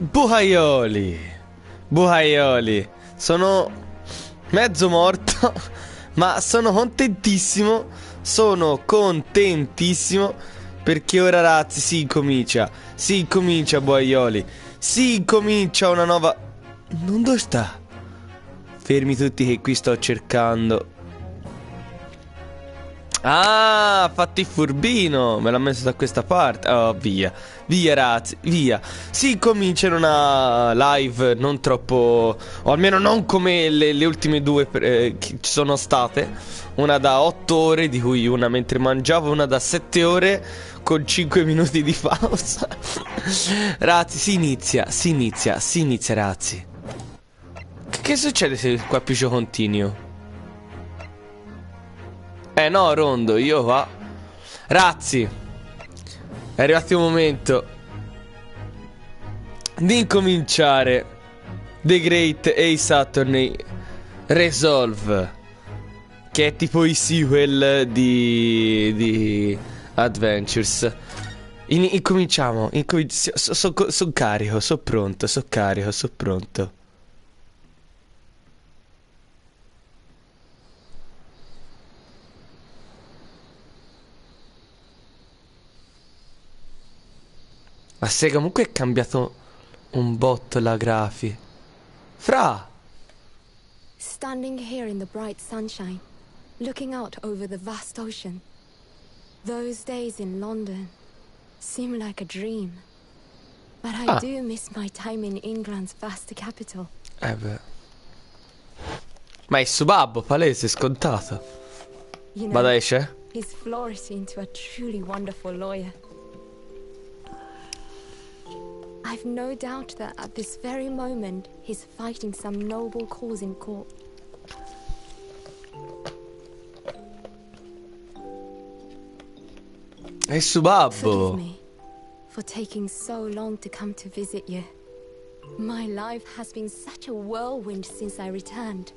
Buhaioli, buhaioli, sono mezzo morto, ma sono contentissimo, perché ora ragazzi si incomincia buhaioli, si incomincia una nuova... Non dove sta? Fermi tutti che qui sto cercando. Ah, ha fatto il furbino. Me l'ha messo da questa parte. Oh, via. Via, ragazzi, via. Si comincia in una live non troppo... o almeno non come le ultime due che ci sono state. Una da 8 ore, di cui una mentre mangiavo, una da 7 ore con 5 minuti di pausa. Ragazzi, si inizia, ragazzi. Che succede se qua più continuo? No, rondo, io qua. Ragazzi, è arrivato il momento di incominciare The Great Ace Attorney Resolve, che è tipo i sequel di Adventures. Incominciamo. Sono carico, sono pronto, sono pronto. Ma se comunque è cambiato un botto la grafi. Fra! Standing here in the bright sunshine, looking out over the vast ocean. Those days in London seem like a dream. But I do miss my time in England's vast capital. Beh. Ma è suo babbo, palese, scontato. You Ma know, dai c'è? he's flourished into a truly wonderful lawyer. I've no doubt that at this very moment he's fighting some noble cause in court. È suo babbo. Forgive me for taking so long to come to visit you. My life has been such a whirlwind since I returned.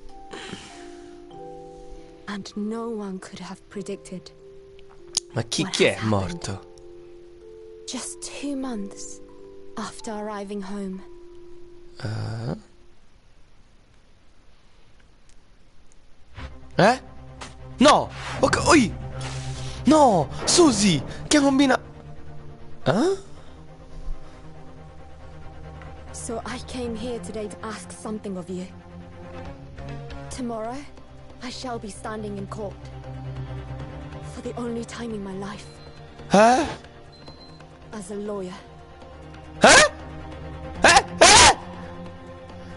And no one could have predicted. Ma chi what è has happened. morto? Just 2 months after arriving home. No! Oi! No! Susi! Che combina... So I came here today to ask something of you. Tomorrow, I shall be standing in court. For the only time in my life. As a lawyer.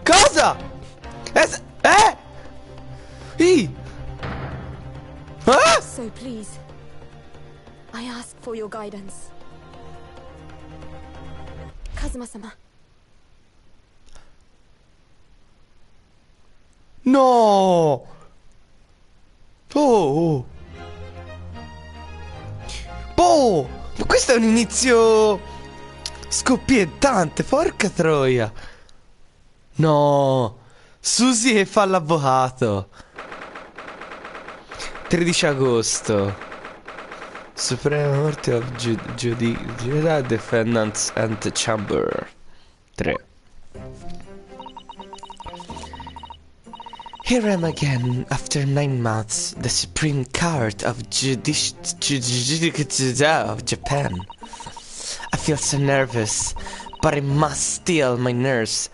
Cosa? So please, I ask for your guidance. Kazuma-sama. No! Oh! Boh! Ma questo è un inizio scoppiettante, porca troia! No! Susi che fa l'avvocato. 13 agosto. Suprema Corte of Giudice Defendants and Chamber 3. Here I am again after 9 months, the Supreme Court of Judice of Japan. I feel so nervous, but I must still my nerves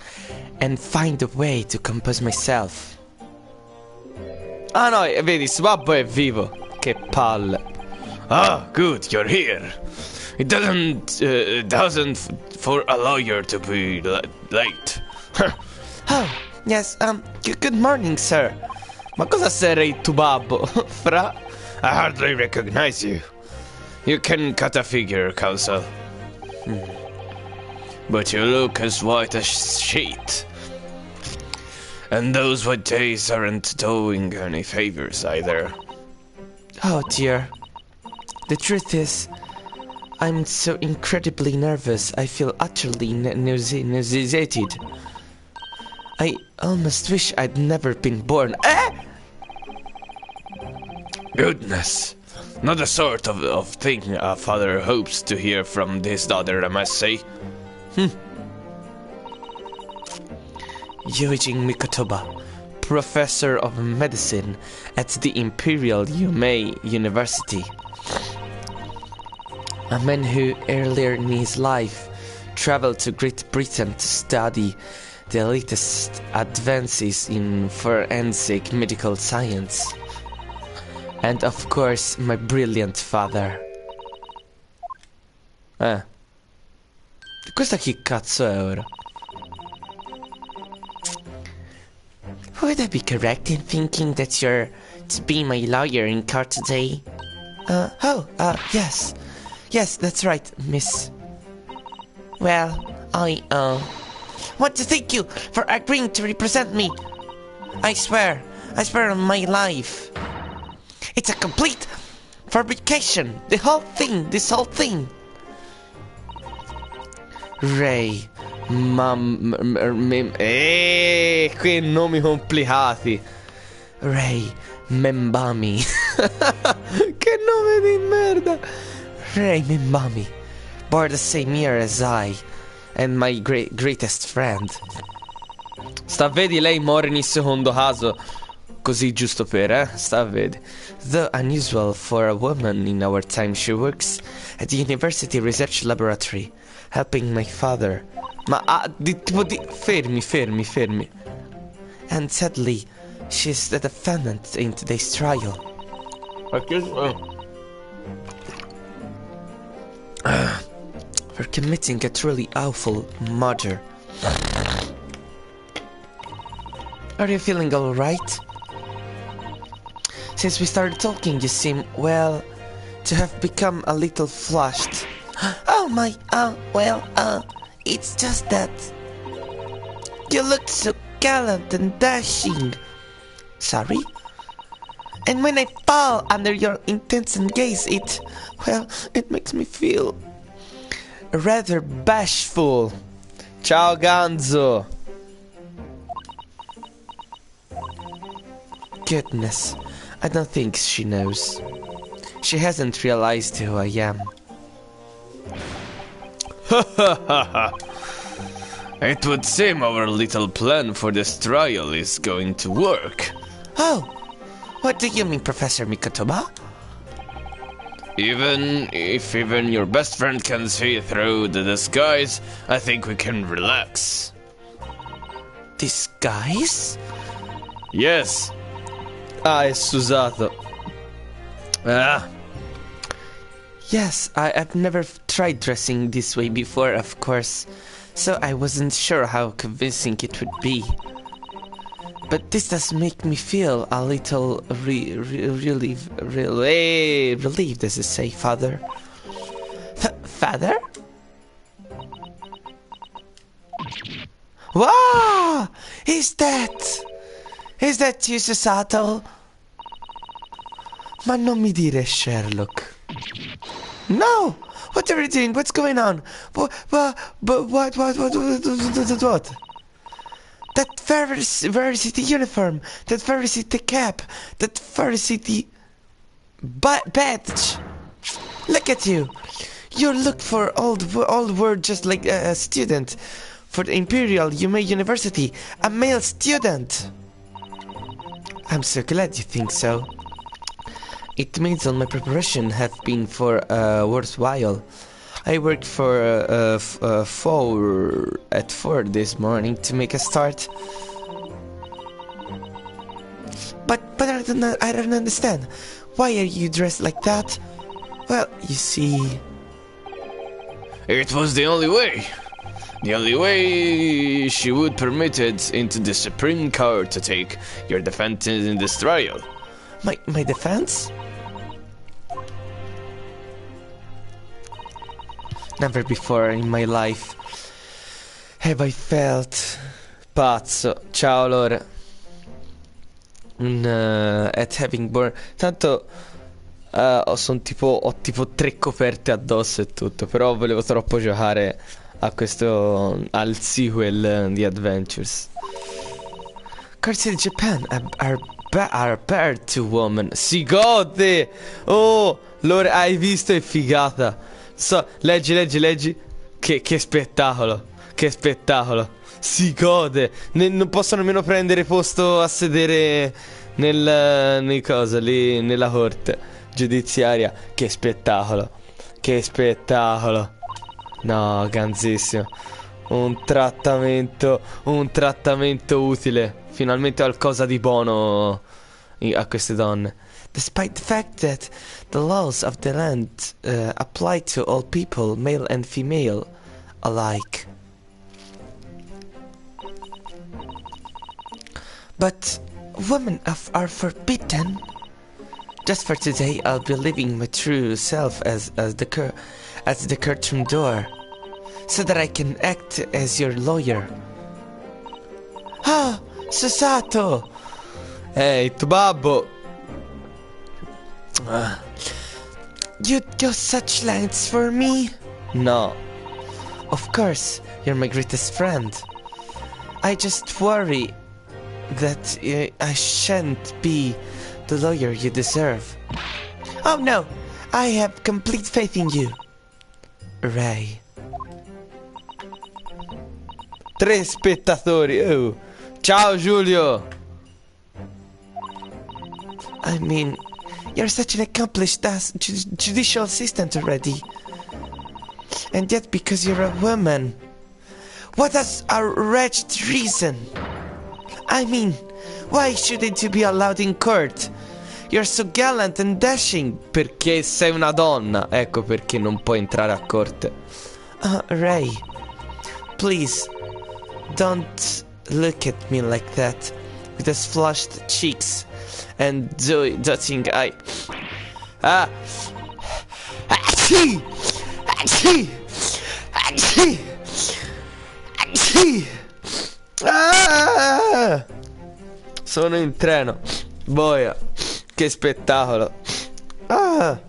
and find a way to compose myself. Ah no, vedi, suo babbo è vivo. Che palle. Ah, good, you're here. It doesn't for a lawyer to be late. Oh, yes, good morning, sir. Ma cosa sei tu babbo? Fra? I hardly recognize you. You can cut a figure, counsel. But you look as white as sheet. And those white days aren't doing any favors either. Oh dear. The truth is, I'm so incredibly nervous, I feel utterly nauseated. I almost wish I'd never been born. Goodness. Not the sort of thing a father hopes to hear from his daughter, I must say. Yuji Mikotoba, professor of medicine at the Imperial Yumei University. A man who earlier in his life traveled to Great Britain to study the latest advances in forensic medical science. And of course, my brilliant father. Questa chi cazzo è ora? Would I be correct in thinking that you're to be my lawyer in court today? Yes. Yes, that's right, miss. Well, I want to thank you for agreeing to represent me. I swear on my life. It's a complete fabrication. This whole thing. Ray, che nomi complicati. Ray Membami. Che nome di merda. Ray Membami, born the same year as I, and my greatest friend. Sta vedi, lei muore in secondo caso, così giusto per, sta vedi. Though unusual for a woman in our time, she works at the University Research Laboratory, helping my father. Fermi. And sadly, she's the defendant in today's trial. For committing a truly awful murder. Are you feeling alright? Since we started talking, you seem, well, to have become a little flushed. Oh my, it's just that you looked so gallant and dashing. Sorry? And when I fall under your intense gaze, it makes me feel rather bashful. Ciao, ganzo. Goodness, I don't think she knows. She hasn't realized who I am. It would seem our little plan for this trial is going to work. Oh, what do you mean, Professor Mikotoba? Even if your best friend can see through the disguise, I think we can relax. Disguise? Yes. È Susato. Yes, I've never tried dressing this way before, of course, so I wasn't sure how convincing it would be. But this does make me feel a little relieved, as you say, Father. Father? Wow! Is that you, Susato? Ma non mi dire, Sherlock. No! What are you doing? What's going on? What? That varsity uniform, that varsity cap, that varsity badge. Look at you. You look for old word just like a student for the Imperial Yumei University, a male student. I'm so glad you think so. It means all my preparation have been worthwhile. I worked at 4 this morning to make a start. But I don't understand. Why are you dressed like that? Well, you see... It was the only way. The only way she would permit it into the Supreme Court to take your defense in this trial. My defense? Never before in my life have I felt pazzo. Ciao, Allora. At having born. Tanto ho tipo 3 coperte addosso e tutto. Però volevo troppo giocare a questo, al sequel di Adventures. Courts in Japan are bad to women. Si gode! Oh, Allora, hai visto, è figata. So, leggi. Che spettacolo. Che spettacolo. Si gode. Non posso nemmeno prendere posto a sedere nei cosa lì, nella corte giudiziaria. Che spettacolo. Che spettacolo. No, ganzissimo. Un trattamento utile. Finalmente qualcosa di buono a queste donne. Despite the fact that the laws of the land apply to all people, male and female alike. But women are forbidden. Just for today, I'll be leaving my true self as the courtroom door, so that I can act as your lawyer. Ah, Susato! Ehi, tu babbo! You'd go such lengths for me? No. Of course, you're my greatest friend. I just worry that I shan't be the lawyer you deserve. Oh no, I have complete faith in you. Ray. 3 spettatori. Oh. Ciao Giulio. I mean, you're such an accomplished judicial assistant already. And yet because you're a woman. What a wretched reason. I mean, why shouldn't you be allowed in court? You're so gallant and dashing. Perché sei una donna. Ecco perché non puoi entrare a corte. Ray, please, don't look at me like that. With those flushed cheeks and doting eye. Achoo! Achoo! Achoo! Achoo! Ah! Sono in treno. Boia. Che spettacolo. Ah!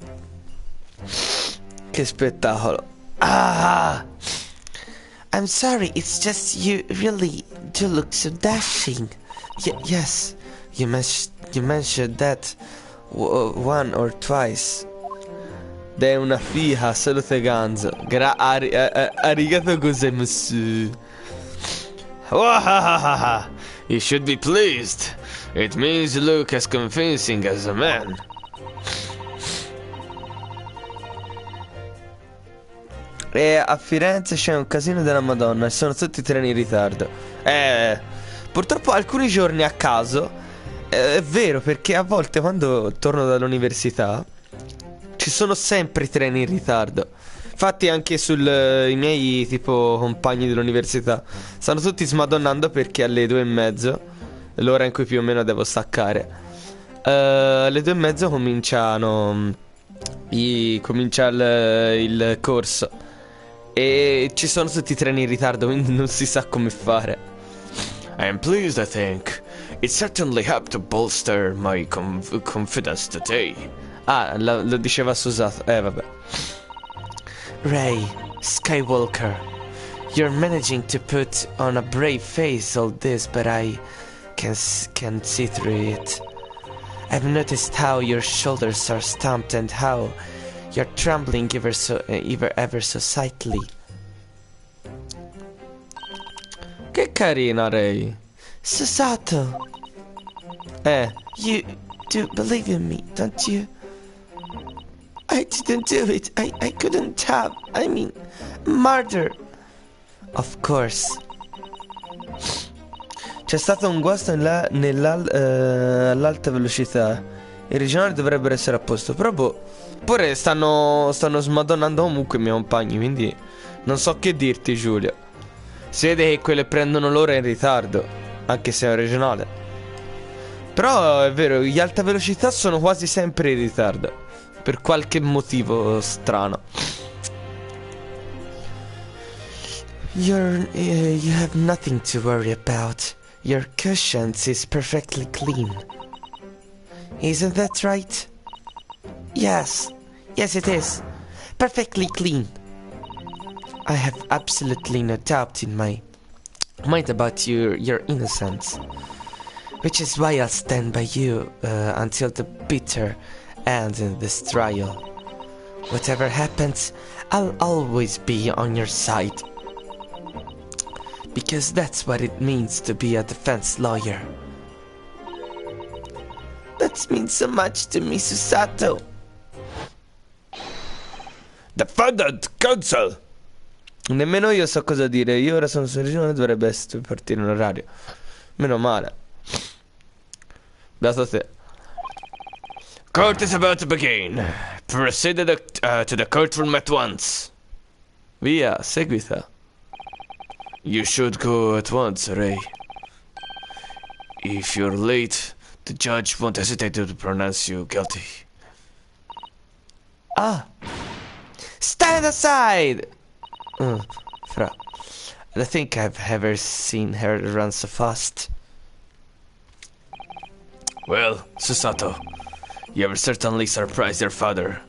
Che spettacolo. Ah! I'm sorry, it's just you really do look so dashing. Yes, you mentioned that one or twice. Dei una fija, salute ganzo. Arigato gozaimasu. You should be pleased. It means you look as convincing as a man. E a Firenze c'è un casino della Madonna e sono tutti i treni in ritardo. Purtroppo alcuni giorni a caso è vero, perché a volte quando torno dall'università ci sono sempre i treni in ritardo. Infatti anche i miei tipo compagni dell'università stanno tutti smadonnando perché alle 2:30, l'ora in cui più o meno devo staccare, alle 2:30 comincia il corso e ci sono tutti i treni in ritardo, quindi non si sa come fare. I am pleased, I think. It certainly helped to bolster my confidence today. Ah, lo diceva Susato. Vabbè. Ray Skywalker, you're managing to put on a brave face all this, but I can see through it. I've noticed how your shoulders are stamped and how you're trembling ever so slightly. Che carina, Ray. Susato. You do believe in me, don't you? I didn't do it. I couldn't have. I mean, murder. Of course. C'è stato un guasto all'alta velocità. I regionali dovrebbero essere a posto. Però pure stanno smadonnando comunque i miei compagni, quindi non so che dirti, Giulia. Si vede che quelle prendono l'ora in ritardo, anche se è un regionale. Però è vero, gli alta velocità sono quasi sempre in ritardo, per qualche motivo strano. You have nothing to worry about. Your cushions is perfectly clean. Isn't that right? Yes. Yes, it is. Perfectly clean. I have absolutely no doubt in my mind about your innocence. Which is why I'll stand by you until the bitter end in this trial. Whatever happens, I'll always be on your side. Because that's what it means to be a defense lawyer. That means so much to me, Susato. Defendant, counsel! Nemmeno io so cosa dire. Io ora sono su regione, dovrebbe partire in orario. Meno male. Beato te. Court is about to begin. Proceed to the courtroom at once. Via, seguita. You should go at once, Ray. If you're late, the judge won't hesitate to pronounce you guilty. Ah! Stand aside! Fra. I don't think I've ever seen her run so fast. Well, Susato, you have certainly surprised your father.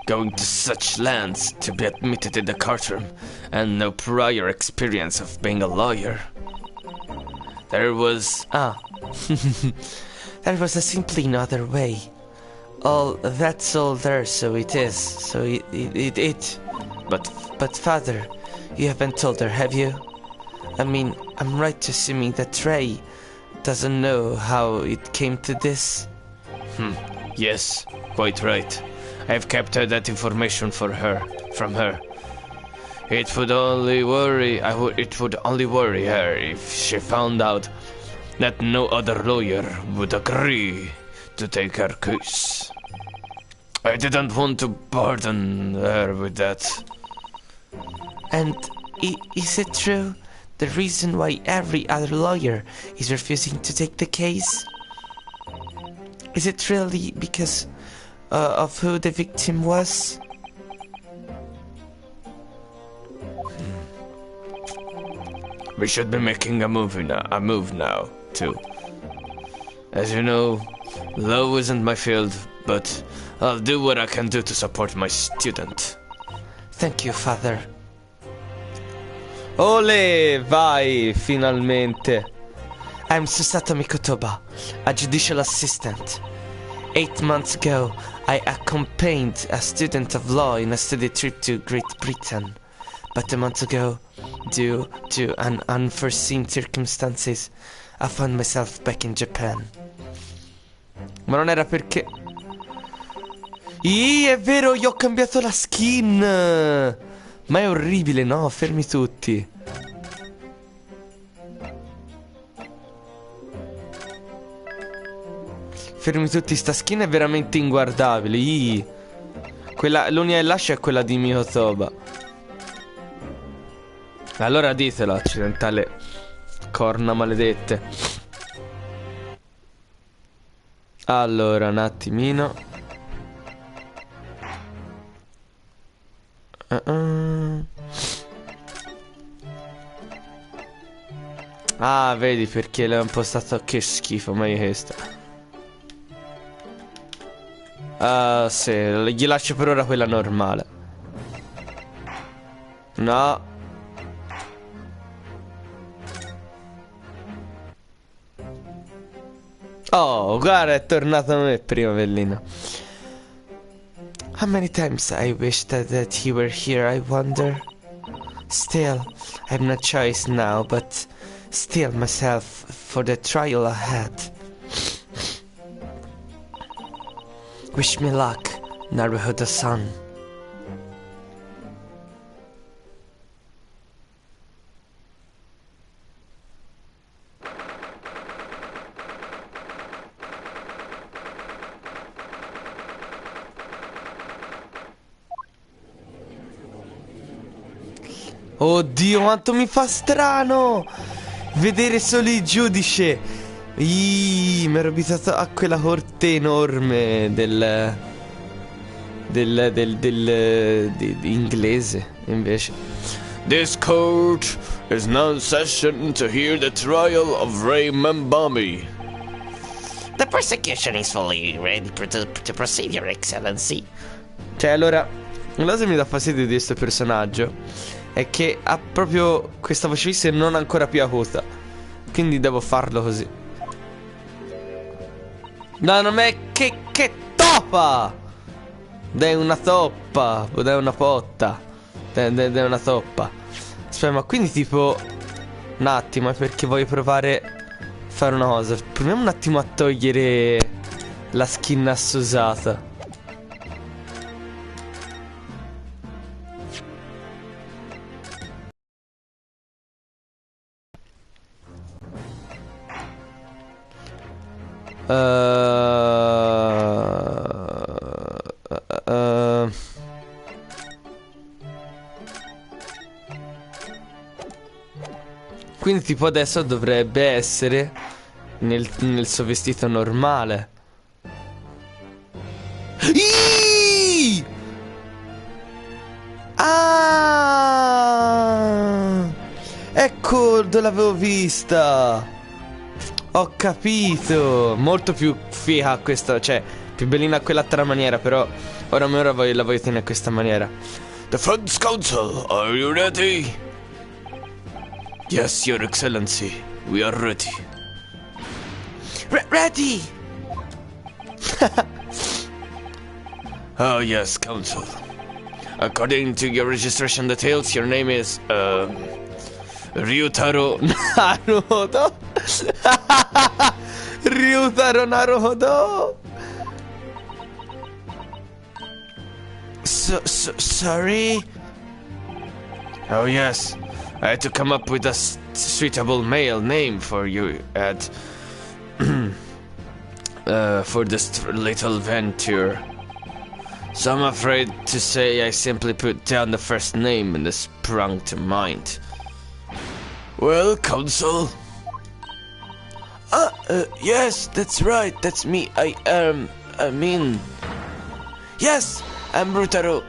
Going to such lengths to be admitted in the courtroom and no prior experience of being a lawyer. There was... Ah. There was simply no other way. That's all there, so it is. So it. But father, you haven't told her, have you? I mean, I'm right assuming that Ray doesn't know how it came to this? Yes, quite right. I've kept that information from her. It would only worry her if she found out that no other lawyer would agree to take her case. I didn't want to burden her with that. And is it true? The reason why every other lawyer is refusing to take the case? Is it really because of who the victim was? We should be making a move now, too. As you know, law isn't my field, but I'll do what I can do to support my student. Thank you, father. Ole, vai, finalmente. I'm Susato Mikotoba, a judicial assistant. 8 months ago, I accompanied a student of law in a study trip to Great Britain. But a month ago, due to an unforeseen circumstances, I found myself back in Japan. Ma non era perché... è vero, gli ho cambiato la skin! Ma è orribile, no? Fermi tutti. Fermi tutti, sta skin è veramente inguardabile. L'unica che lascia è quella di Mikotoba. Allora ditelo, accidentale corna maledette. Allora, un attimino. Ah, vedi perché l'ho impostato. Che schifo, ma io questa. Ah, sì, gli lascio per ora quella normale. No. Oh, guarda, è tornato a me prima, bellino. How many times I wished that he were here, I wonder. Still, I have no choice now, but steel myself for the trial ahead. Wish me luck, Naruhodo-san. Oddio, quanto mi fa strano vedere solo il giudice. Mi ero abituato a quella corte enorme inglese, invece. This court is now in session to hear the trial of Ray Membami. The prosecution is fully ready to proceed, Your Excellency. Cioè, allora, una cosa che mi dà fastidio di questo personaggio è che ha proprio questa voce fissa e non ancora più acuta. Quindi devo farlo così. No, non è che toppa! Dai una toppa, o dai una potta. Dai una toppa. Aspetta, ma quindi tipo... Un attimo, perché voglio provare a fare una cosa. Proviamo un attimo a togliere la skin a Susato. Quindi tipo adesso dovrebbe essere nel suo vestito normale. Ah! Ecco dove l'avevo vista. Ho capito. Molto più figa questa, cioè più bellina quell'altra maniera, però ora la voglio tenere a questa maniera. Defense Council, are you ready? Yes, Your Excellency, we are ready. Ready! Oh yes, Council. According to your registration details, your name is, Ryutaro Naruto. Ryutaro Naruto. Sorry? Oh yes, I had to come up with a suitable male name for you at for this little venture. So I'm afraid to say I simply put down the first name and it sprung to mind. Well, Council? Yes, that's right, that's me. Yes, I'm Ryutaro.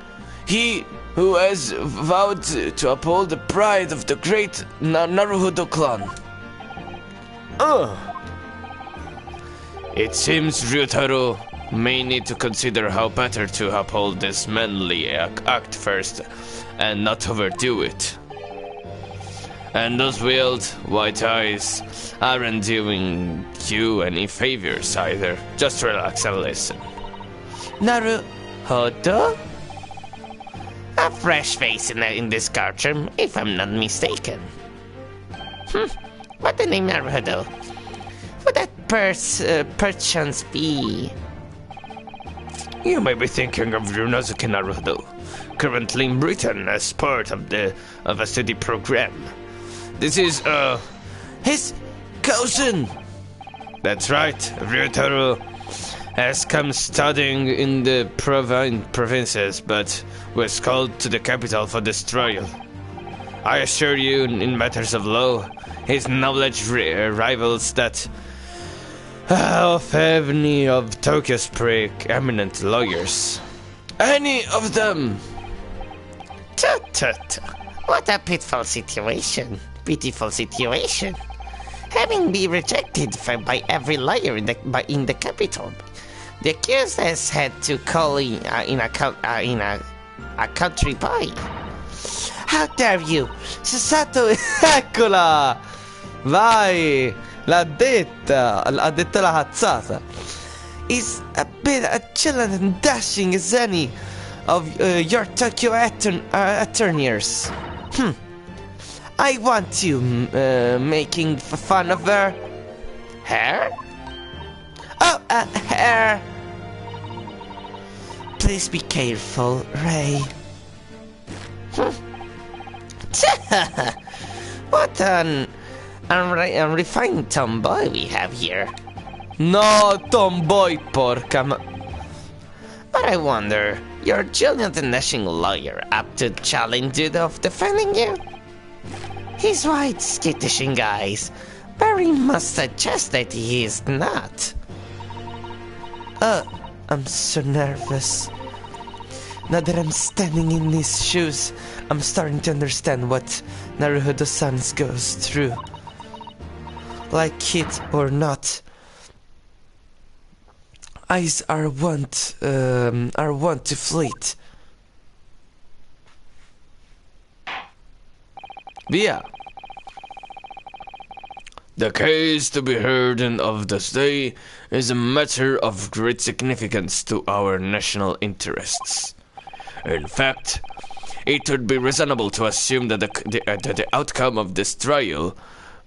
He who has vowed to uphold the pride of the great Naruhodo clan. It seems Ryutaro may need to consider how better to uphold this manly act first and not overdo it. And those veiled white eyes aren't doing you any favors either. Just relax and listen. Naruhodo? A fresh face in this culture, if I'm not mistaken. What the name Naruhodo? Would that perchance be? You may be thinking of Ryunosuke Naruhodo, currently in Britain as part of a study program. This is, his cousin! That's right, Ryutaro has come studying in the provinces, but was called to the capital for this trial. I assure you, in matters of law, his knowledge rivals that of any of Tokyo's eminent lawyers. Any of them! Tut. What a pitiful situation. Having been rejected by every lawyer in the capital, the accused has had to call in a country boy. How dare you! Susato, eccola! Vai! L'ha detta! Ha detto la cazzata! Is a bit agile and dashing as any of your Tokyo attorneys. I want you making fun of her. Her? Oh, her. Please be careful, Ray. What an unrefined tomboy we have here. No, Tomboy, porca ma... But I wonder, your junior national lawyer up to the challenge of defending you? His white skittishing eyes very much suggest that he is not. I'm so nervous. Now that I'm standing in his shoes, I'm starting to understand what Naruhodo-san goes through. Like it or not, eyes are wont to fleet. Via. The case to be heard of this day is a matter of great significance to our national interests. In fact, it would be reasonable to assume that the outcome of this trial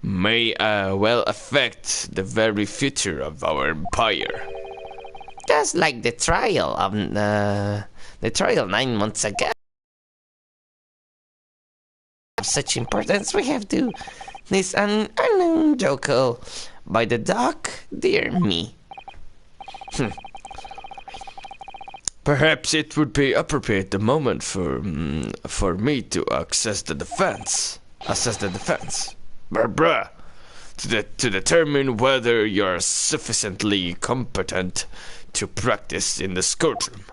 may well affect the very future of our empire. Just like the trial 9 months ago. Of such importance, we have to this unknown GIOCO by the dock. Dear me. Perhaps it would be appropriate the moment for me to assess the defense. Bruh. To determine whether you're sufficiently competent to practice in the courtroom.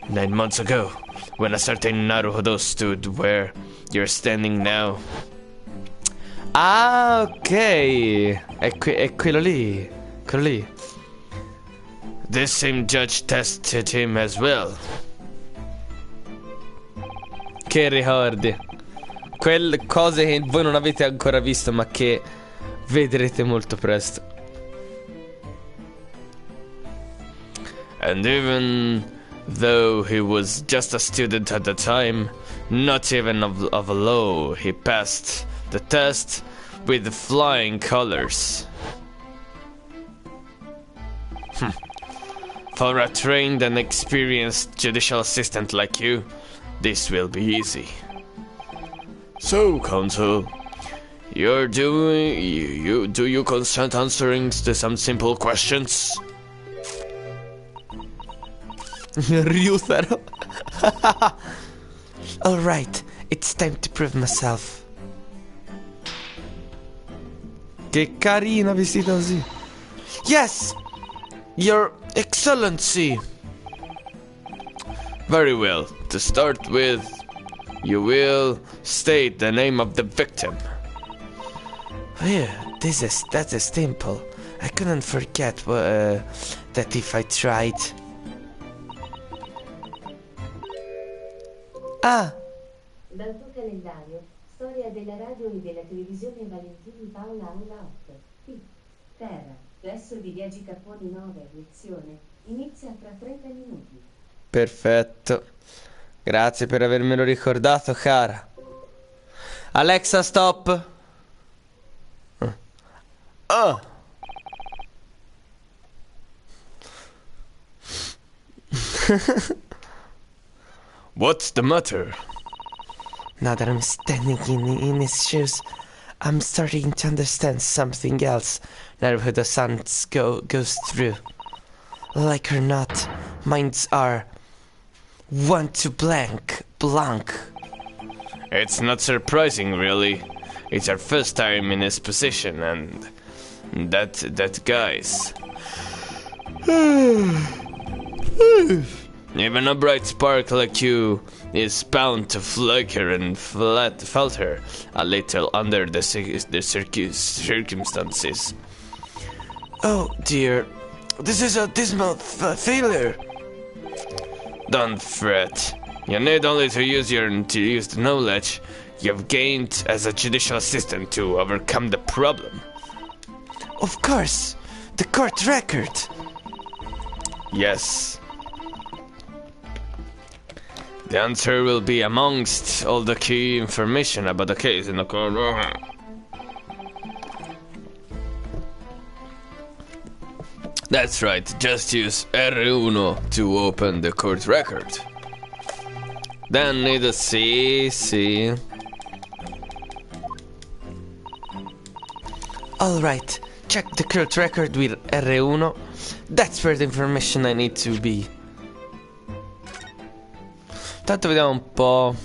9 months ago, when a certain Naruhodo stood where you're standing now. Ah, ok. È quello lì. This same judge tested him as well. Che ricordi. Quelle cose che voi non avete ancora visto, ma che vedrete molto presto. And even though he was just a student at the time, not even of law, he passed the test with flying colors. For a trained and experienced judicial assistant like you, this will be easy. So, counsel, do you consent answering to some simple questions? Ryutaro. Alright, it's time to prove myself. Che carina vestita così. Yes, Your Excellency. Very well. To start with, you will state the name of the victim. Yeah, that is simple. I couldn't forget that if I tried. Ah! Dal tuo calendario, storia della radio e della televisione Valentini Paola Aula 8. P. Terra, verso di viaggi Capponi 9, lezione. Inizia tra 30 minuti. Perfetto. Grazie per avermelo ricordato, cara. Alexa, stop. Oh. What's the matter? Now that I'm standing in his shoes, I'm starting to understand something else Naruhodo-san goes through. Like or not, minds are one to blank. It's not surprising, really. It's our first time in his position, and that guy's. Even a bright spark like you is bound to flicker and falter a little under the circumstances. Oh dear, this is a dismal failure. Don't fret. You need only to use the knowledge you've gained as a judicial assistant to overcome the problem. Of course, the court record. Yes. The answer will be amongst all the key information about the case in the court. That's right, just use R1 to open the court record. Then need a C. Alright, check the court record with R1. That's where the information I need to be. Tanto vediamo un po'.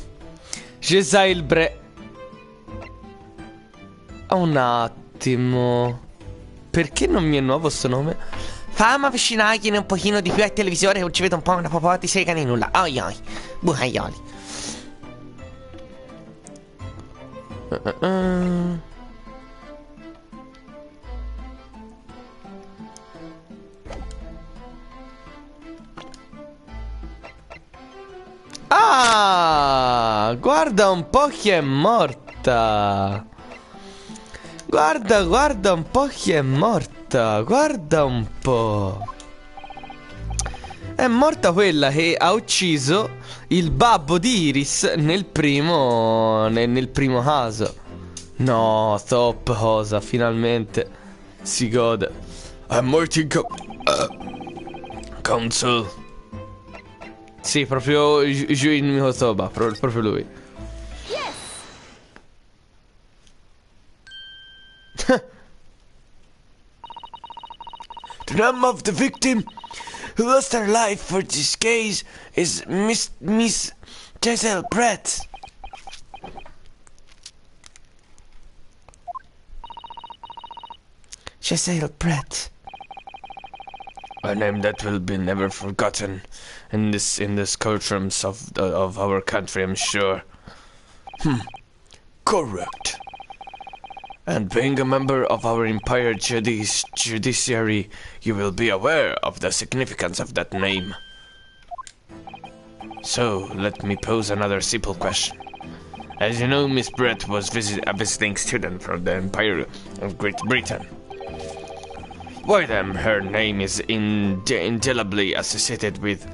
Un attimo. Perché non mi è nuovo sto nome? Fammi avvicinargliene un pochino di più al televisore, che ci vedo un po' una popò di sega né nulla. Oi. BUHAIOLI. Ah, guarda un po' chi è morta. Guarda un po' chi è morta. Guarda un po'. È morta quella che ha ucciso il babbo di Iris nel primo caso. No, top cosa, finalmente si gode. È morto in council. Sì, proprio Juin Mihotoba, proprio lui. The name of the victim who lost her life for this case is Miss Giselle Brett. Giselle Brett. A name that will be never forgotten in this courtrooms of our country, I'm sure. Correct. And being a member of our Empire Judiciary, you will be aware of the significance of that name. So, let me pose another simple question. As you know, Miss Brett was a visiting student from the Empire of Great Britain. Why then her name is indelibly associated with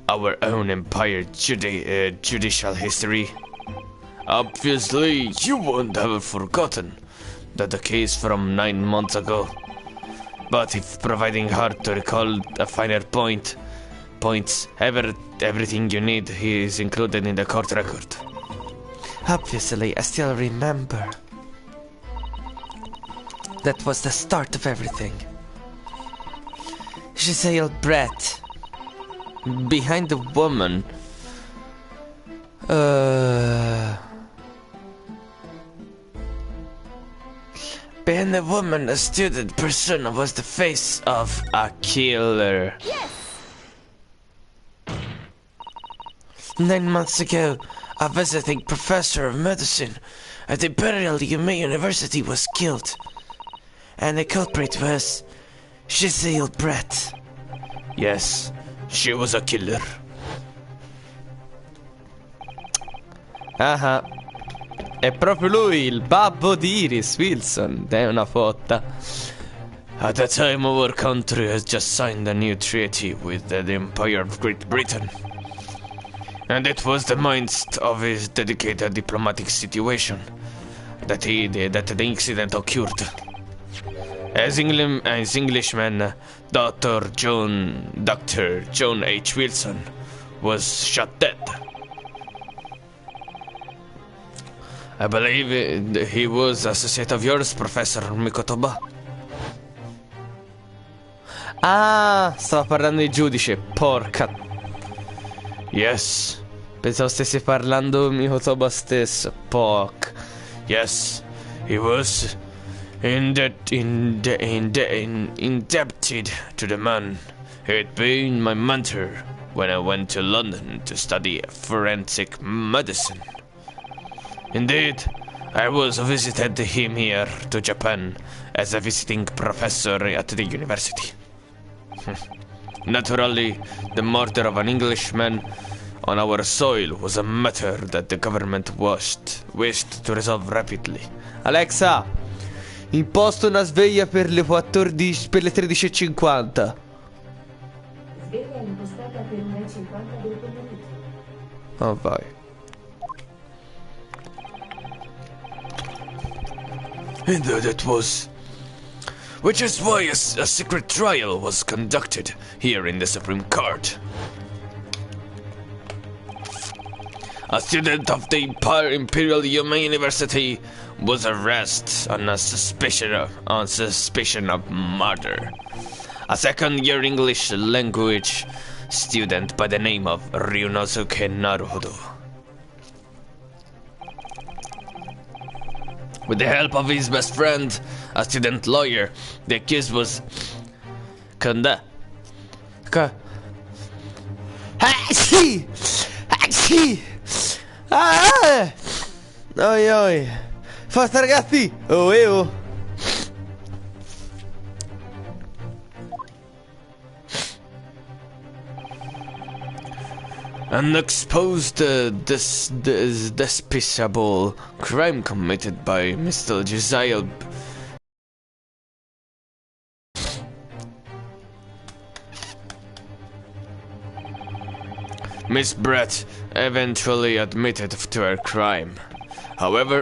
our own Empire judicial history? Obviously, you won't have forgotten that the case from 9 months ago. But if providing hard to recall a finer points, everything you need is included in the court record. Obviously, I still remember. That was the start of everything. Giselle Brett. Behind the woman. Behind the woman, a student persona was the face of a killer. Yes! 9 months ago, a visiting professor of medicine at the Imperial University was killed. And the culprit was Giselle Brett. Yes, she was a killer. Ah, è proprio lui, il babbo di Iris Wilson. È una fotta. At the time, our country has just signed a new treaty with the Empire of Great Britain. And it was the midst of his dedicated diplomatic situation that the incident occurred. As Englishman, Dr. John H. Wilson was shot dead. I believe he was associate of yours, Professor Mikotoba. Ah, stava parlando di giudice, porca. Yes. Pensavo stessi parlando Mikotoba stesso, porca. Yes, he was indebted to the man who had been my mentor when I went to London to study forensic medicine. Indeed, I was visited him here to Japan as a visiting professor at the university. Naturally, the murder of an Englishman on our soil was a matter that the government wished to resolve rapidly. Alexa, imposto una sveglia per le 14, per le 13:50. Sveglia impostata per 1:50 del pomeriggio. Oh, vai. Indeed it was. Which is why a secret trial was conducted here in the Supreme Court. A student of the Imperial University was arrested on suspicion of murder. A second-year English language student by the name of Ryunosuke Naruhodo. With the help of his best friend, a student lawyer, the accused was Oi oi. Forza ragazzi. Oh. And exposed this despicable crime committed by Mr. Giselle. Miss Brett eventually admitted to her crime. However,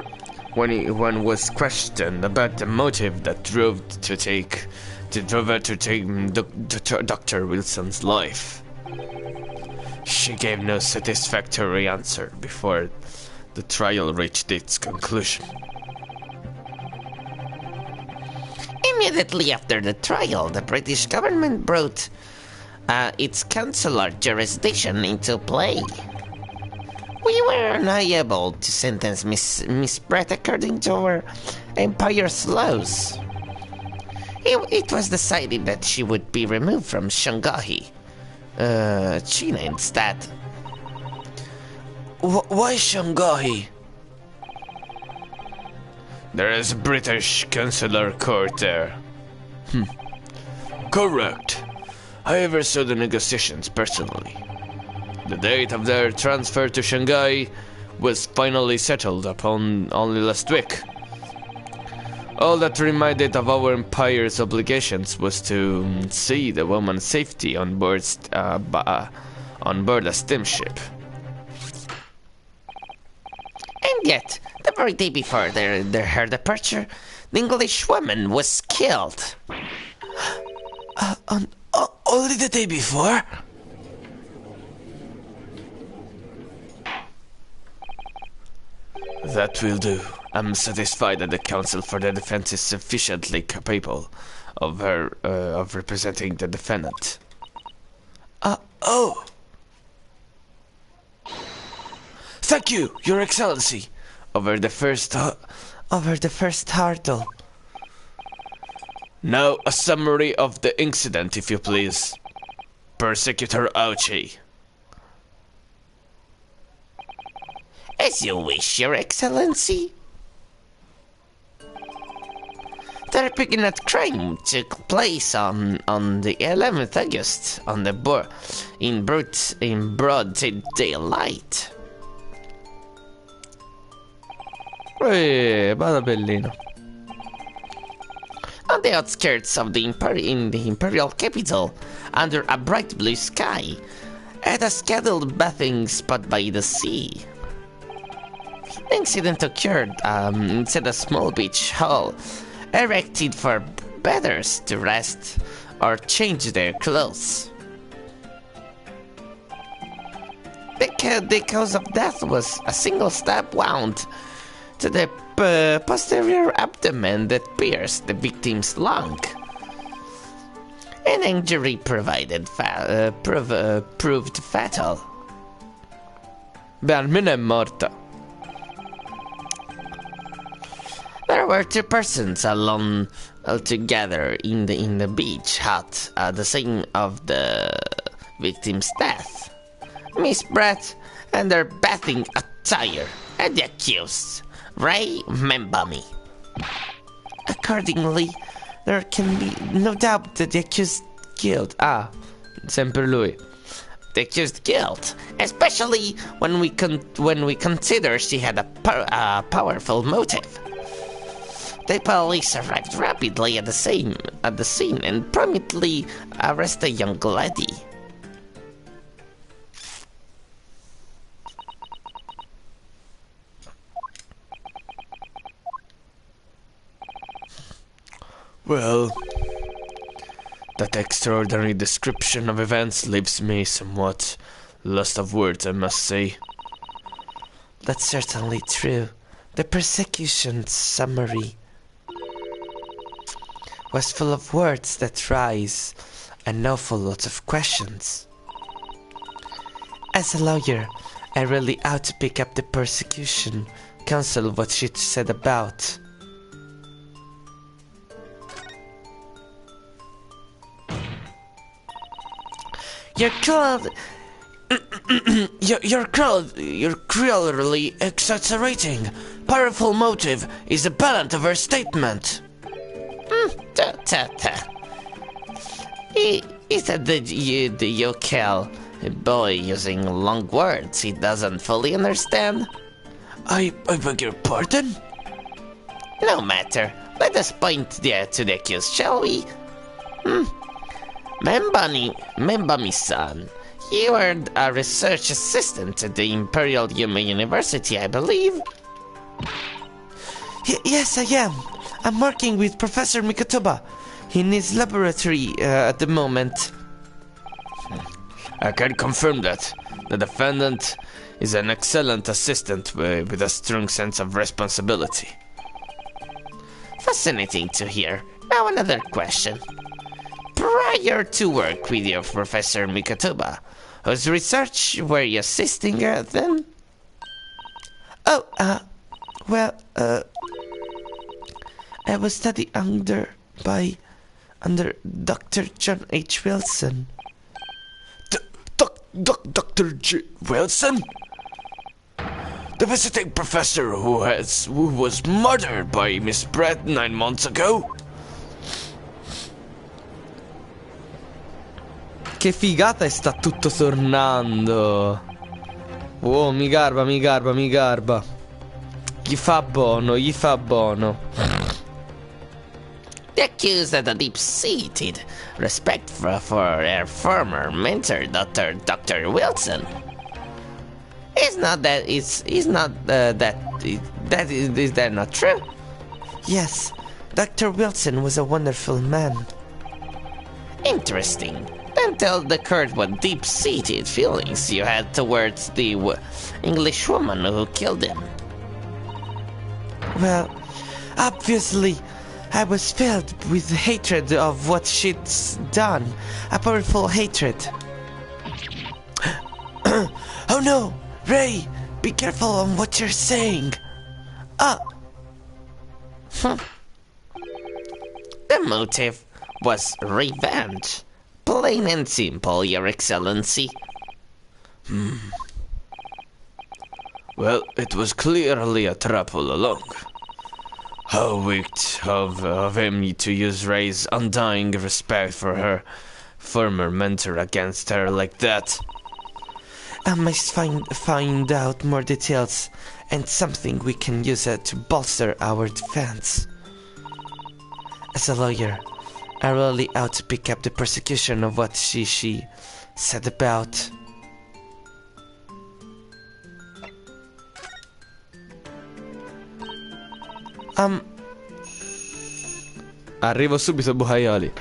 when was questioned about the motive that drove her to take Dr. Wilson's life, she gave no satisfactory answer before the trial reached its conclusion. Immediately after the trial, the British government brought its consular jurisdiction into play. We were unable to sentence Miss Brett according to our empire's laws. It was decided that she would be removed from Shanghai, China instead. Why Shanghai? There is a British consular court there. Correct. I oversaw the negotiations personally. The date of their transfer to Shanghai was finally settled upon only last week. All that remained of our empire's obligations was to see the woman's safety on board a steamship. And yet, the very day before her departure, the English woman was killed. Only the day before? That will do. I'm satisfied that the counsel for the defense is sufficiently capable of representing the defendant. Oh. Thank you, Your Excellency. Over the first hurdle. Now a summary of the incident, if you please. Persecutor Ouchie. As you wish, Your Excellency. The repugnant crime took place on the 11th August in broad daylight. Vada bellino. On the outskirts of the imperial capital, under a bright blue sky, at a scheduled bathing spot by the sea. The incident occurred inside a small beach hall, erected for bathers to rest or change their clothes. The cause of death was a single stab wound to the posterior abdomen that pierced the victim's lung. An injury proved fatal. Almeno è morta. There were two persons alone altogether in the beach hut at the scene of the victim's death. Miss Brett and her bathing attire, and the accused, Ray Membami. Accordingly, there can be no doubt that the accused guilt. Sempre lui. The accused guilt, especially when we consider she had a powerful motive. The police arrived rapidly at the scene and promptly arrested a young lady. Well, that extraordinary description of events leaves me somewhat lost of words, I must say. That's certainly true. The persecution summary was full of words that rise an awful lot of questions. As a lawyer, I really ought to pick up the persecution counsel what she said about. You're cruelly exaggerating. Powerful motive is the balance of her statement. He said that you kill a boy using long words he doesn't fully understand. I beg your pardon? No matter. Let us point to the accused, shall we? Membami-san, You are a research assistant at the Imperial Human University, I believe. Yes, I am. I'm working with Professor Mikatoba in his laboratory at the moment. I can confirm that. The defendant is an excellent assistant with a strong sense of responsibility. Fascinating to hear. Now another question. Prior to work with your Professor Mikatoba, whose research were you assisting at then? Oh, I was studied under Dr. John H. Wilson. Dr. J. Wilson? The visiting professor who was murdered by Miss Brett 9 months ago? Che figata, e sta tutto tornando. Oh, mi garba. Gli fa buono. The accused had a deep-seated respect for her former mentor, Dr. Wilson. Is that not true? Yes, Dr. Wilson was a wonderful man. Interesting. Then tell the court what deep-seated feelings you had towards the English woman who killed him. Well, obviously, I was filled with hatred of what she'd done. A powerful hatred. Oh no! Ray! Be careful on what you're saying! The motive was revenge. Plain and simple, Your Excellency. Well, it was clearly a trap all along. How wicked of him to use Ray's undying respect for her former mentor against her like that. I must find out more details and something we can use to bolster our defense. As a lawyer, I really ought to pick up the prosecution of what she said about. Arrivo subito, BUHAIOLI.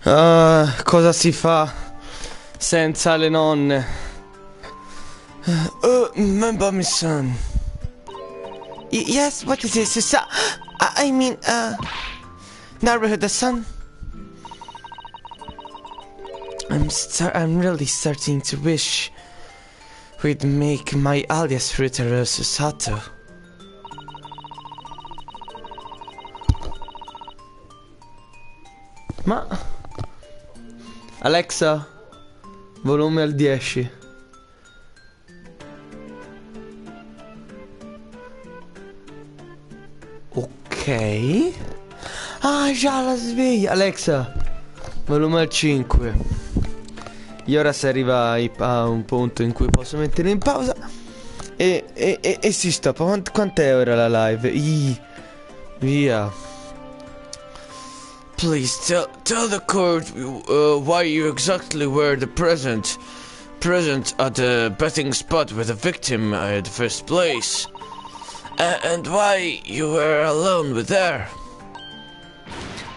Cosa si fa senza le nonne? Remember me, son. Yes, what is this? I mean, neighborhood, son. I'm really starting to wish we'd make my alias router Susato. Ma Alexa, volume al 10. Ok. Ah, già la sveglia. Alexa, volume al 5. E ora si arriva a un punto in cui posso mettere in pausa e si stoppa. Quant'è ora la live? Via. Please tell the court why you exactly were present at the betting spot with the victim at the first place, and why you were alone with her.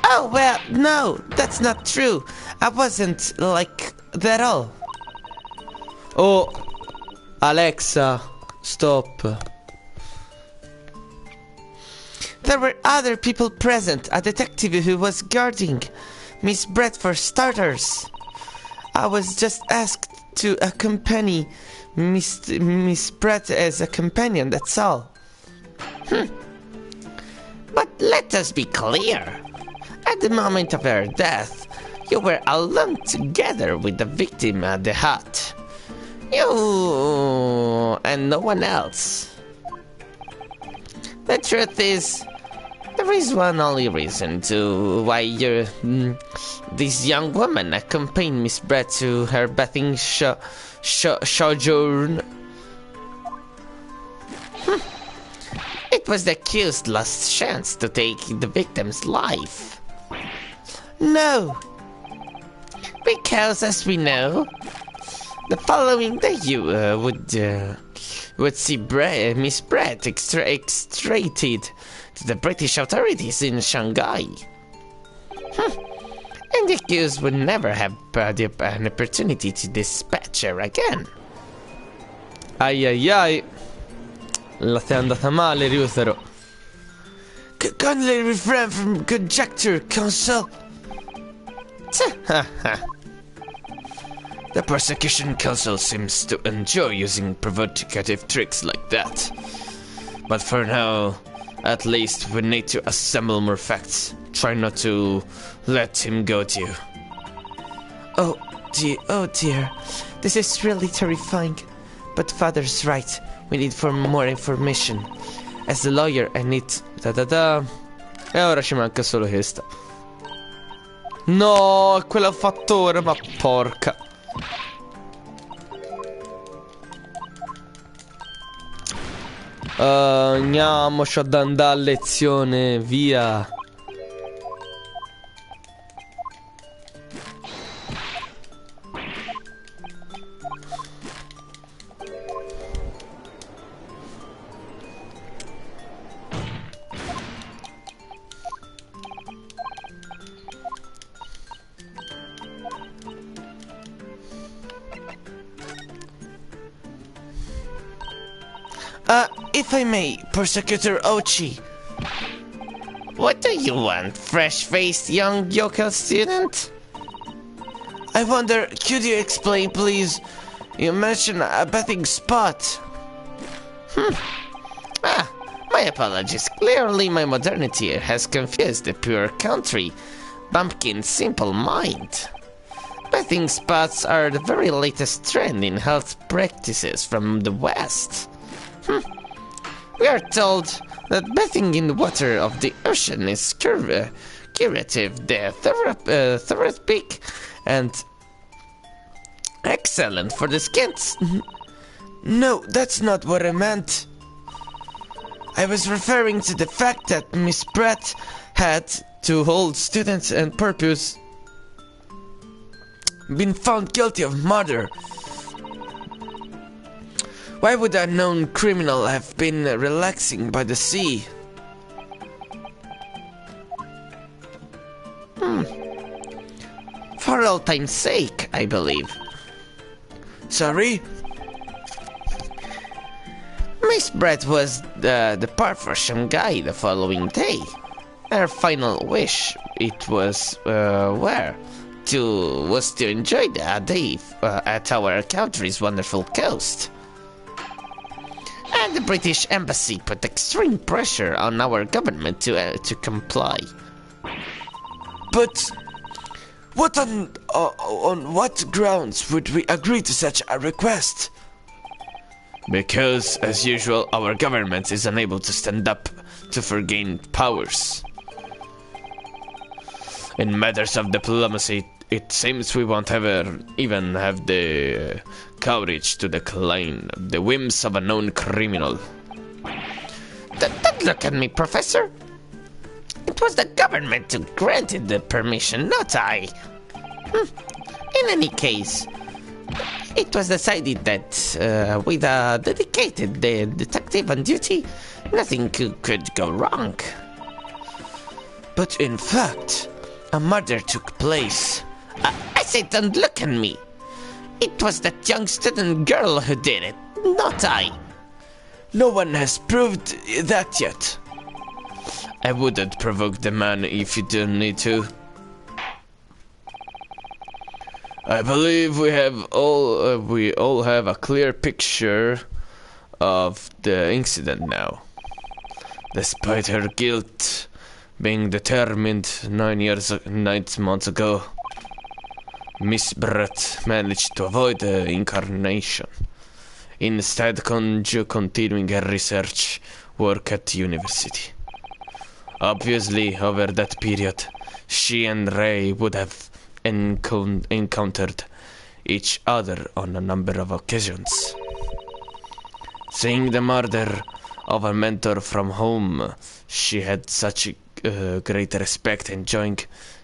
Oh, well, no, that's not true. I wasn't like that at all. Oh, Alexa, stop. There were other people present, a detective who was guarding Miss Brett for starters. I was just asked to accompany Miss Brett as a companion, that's all. But let us be clear. At the moment of her death, you were alone together with the victim at the hut. You and no one else. The truth is, there is one only reason to why this young woman accompanied Miss Brett to her bathing sojourn. It was the accused's last chance to take the victim's life. No, Because, as we know, the following day you would see Miss Brett extradited to the British authorities in Shanghai. And the accused would never have an opportunity to dispatch her again. Ai ai ai. La stai andata male, Ryutaro. Kindly refrain from conjecture, counsel. The prosecution counsel seems to enjoy using provocative tricks like that. But for now, at least we need to assemble more facts. Try not to let him go to you. oh dear, this is really terrifying. But father's right, we need more information. As a lawyer I need... E ora ci manca solo questa. No, è quella fattore, ma porca. Andiamoci ad andare a lezione, via. If I may, Prosecutor Ochi. What do you want, fresh-faced young GIOCO student? I wonder, could you explain, please? You mentioned a betting spot. My apologies. Clearly my modernity has confused the pure country bumpkin's simple mind. Betting spots are the very latest trend in health practices from the West. We are told that bathing in the water of the ocean is curative, therapeutic, and excellent for the skin. No, that's not what I meant. I was referring to the fact that Miss Brett had, to hold students and purpose, been found guilty of murder. Why would a known criminal have been relaxing by the sea? old time's sake, I believe. Sorry? Miss Brett was depart for Shanghai the following day. Her final wish, it was, to enjoy a day at our country's wonderful coast. And the British Embassy put extreme pressure on our government to comply. But what on what grounds would we agree to such a request? Because, as usual, our government is unable to stand up to foreign powers. In matters of diplomacy, it seems we won't ever even have the courage to decline the whims of a known criminal. Don't look at me, Professor. It was the government who granted the permission, not I. In any case, it was decided that with a dedicated detective on duty, nothing could go wrong. But in fact, a murder took place. I say don't look at me. It was that young student girl who did it, not I. No one has proved that yet. I wouldn't provoke the man if you don't need to. I believe we all have a clear picture of the incident now. Despite her guilt being determined 9 months ago, Miss Brett managed to avoid the incarnation, instead continuing her research work at the university. Obviously, over that period, she and Ray would have encountered each other on a number of occasions. Seeing the murder of a mentor from whom she had such great respect, enjoying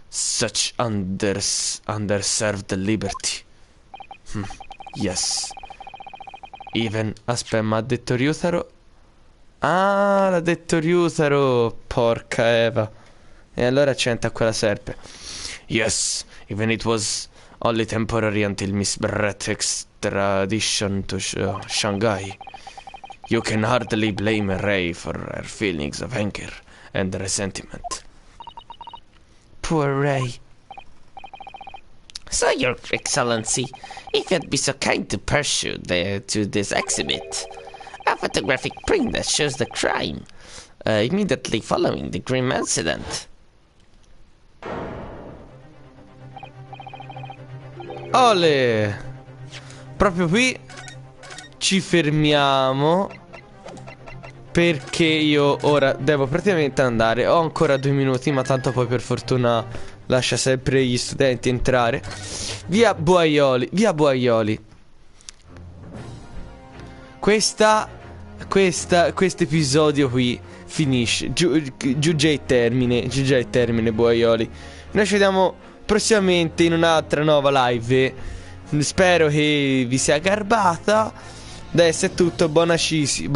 such underserved liberty. Yes. Even, aspetta, ma ha detto Ryutaro? Ah, l'ha detto Ryutaro, porca Eva. E allora c'entra quella serpe. Yes, even it was only temporary until Miss Brett's extradition to Shanghai. You can hardly blame Ray for her feelings of anger and resentment. Poor Ray. So, Your Excellency, if you'd be so kind to pursue to this exhibit a photographic print that shows the crime immediately following the grim incident. Ole! Proprio qui ci fermiamo, perché io ora devo praticamente andare. Ho ancora 2 minuti, ma tanto poi per fortuna lascia sempre gli studenti entrare. Via BUHAIOLI, via BUHAIOLI. Questo episodio qui finisce. Giunge il termine BUHAIOLI. Noi ci vediamo prossimamente in un'altra nuova live. Spero che vi sia garbata. Adesso è tutto. Buona cis.